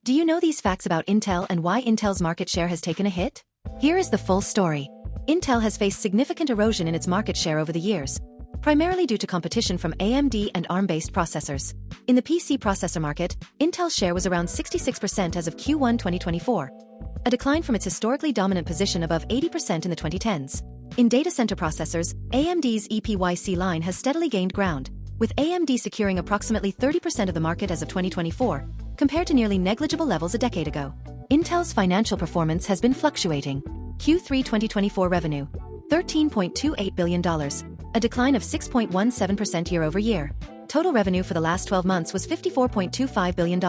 Do you know these facts about Intel and why Intel's market share has taken a hit? Here is the full story. Intel has faced significant erosion in its market share over the years, primarily due to competition from AMD and ARM-based processors. In the PC processor market, Intel's share was around 66% as of Q1 2024, a decline from its historically dominant position above 80% in the 2010s. In data center processors, AMD's EPYC line has steadily gained ground, with AMD securing approximately 30% of the market as of 2024, compared to nearly negligible levels a decade ago. Intel's financial performance has been fluctuating. Q3 2024 revenue, $13.28 billion, a decline of 6.17% year-over-year. Total revenue for the last 12 months was $54.25 billion,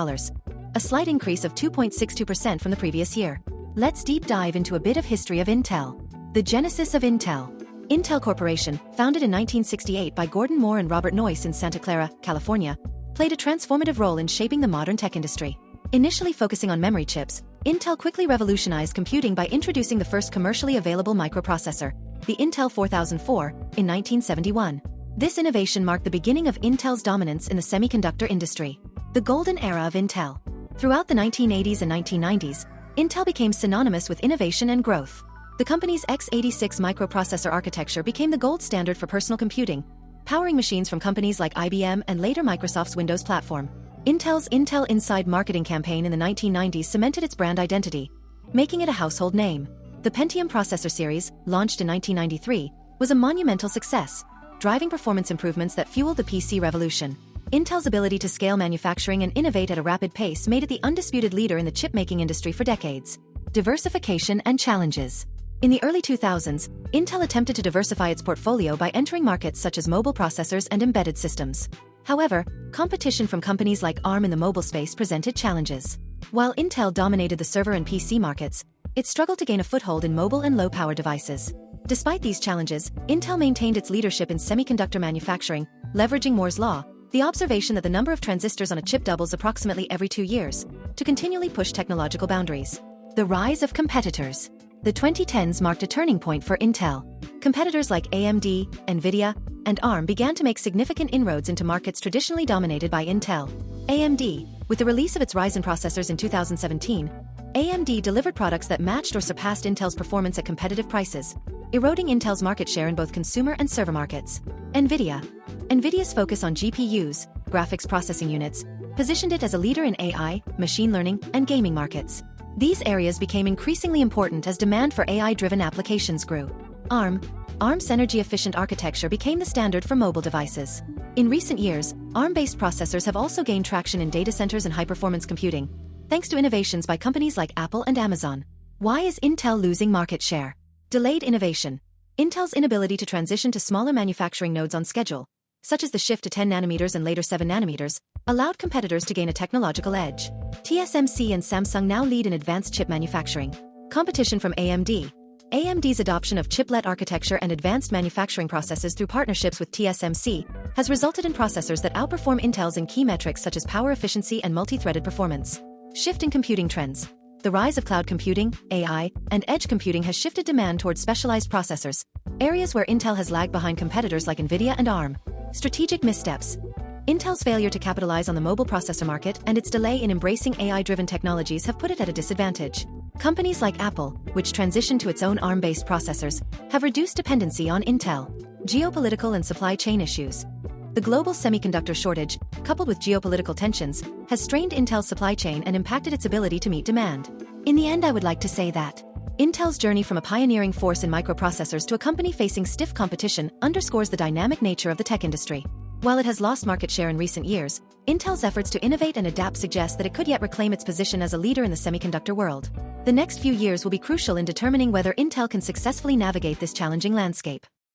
a slight increase of 2.62% from the previous year. Let's deep dive into a bit of history of Intel. The genesis of Intel. Intel Corporation, founded in 1968 by Gordon Moore and Robert Noyce in Santa Clara, California, played a transformative role in shaping the modern tech industry. Initially focusing on memory chips, Intel quickly revolutionized computing by introducing the first commercially available microprocessor, the Intel 4004, in 1971. This innovation marked the beginning of Intel's dominance in the semiconductor industry. The golden era of Intel. Throughout the 1980s and 1990s, Intel became synonymous with innovation and growth. The company's x86 microprocessor architecture became the gold standard for personal computing, powering machines from companies like IBM and later Microsoft's Windows platform. Intel's Intel Inside marketing campaign in the 1990s cemented its brand identity, making it a household name. The Pentium processor series, launched in 1993, was a monumental success, driving performance improvements that fueled the PC revolution. Intel's ability to scale manufacturing and innovate at a rapid pace made it the undisputed leader in the chip-making industry for decades. Diversification and challenges. In the early 2000s, Intel attempted to diversify its portfolio by entering markets such as mobile processors and embedded systems. However, competition from companies like ARM in the mobile space presented challenges. While Intel dominated the server and PC markets, it struggled to gain a foothold in mobile and low-power devices. Despite these challenges, Intel maintained its leadership in semiconductor manufacturing, leveraging Moore's law, the observation that the number of transistors on a chip doubles approximately every 2 years, to continually push technological boundaries. The rise of competitors. The 2010s marked a turning point for Intel. Competitors like AMD, NVIDIA, and ARM began to make significant inroads into markets traditionally dominated by Intel. AMD, with the release of its Ryzen processors in 2017, AMD delivered products that matched or surpassed Intel's performance at competitive prices, eroding Intel's market share in both consumer and server markets. NVIDIA's focus on GPUs, graphics processing units, positioned it as a leader in AI, machine learning, and gaming markets. These areas became increasingly important as demand for AI-driven applications grew. ARM's energy-efficient architecture became the standard for mobile devices. In recent years, ARM-based processors have also gained traction in data centers and high-performance computing, thanks to innovations by companies like Apple and Amazon. Why is Intel losing market share? Delayed innovation. Intel's inability to transition to smaller manufacturing nodes on schedule, such as the shift to 10 nanometers and later 7 nanometers, allowed competitors to gain a technological edge. TSMC and Samsung now lead in advanced chip manufacturing. Competition from AMD. AMD's adoption of chiplet architecture and advanced manufacturing processes through partnerships with TSMC has resulted in processors that outperform Intel's in key metrics such as power efficiency and multi-threaded performance. Shift in computing trends. The rise of cloud computing, AI, and edge computing has shifted demand towards specialized processors, areas where Intel has lagged behind competitors like NVIDIA and ARM. Strategic missteps. Intel's failure to capitalize on the mobile processor market and its delay in embracing AI-driven technologies have put it at a disadvantage. Companies like Apple, which transitioned to its own ARM-based processors, have reduced dependency on Intel. Geopolitical and supply chain issues. The global semiconductor shortage, coupled with geopolitical tensions, has strained Intel's supply chain and impacted its ability to meet demand. In the end, I would like to say that Intel's journey from a pioneering force in microprocessors to a company facing stiff competition underscores the dynamic nature of the tech industry. While it has lost market share in recent years, Intel's efforts to innovate and adapt suggest that it could yet reclaim its position as a leader in the semiconductor world. The next few years will be crucial in determining whether Intel can successfully navigate this challenging landscape.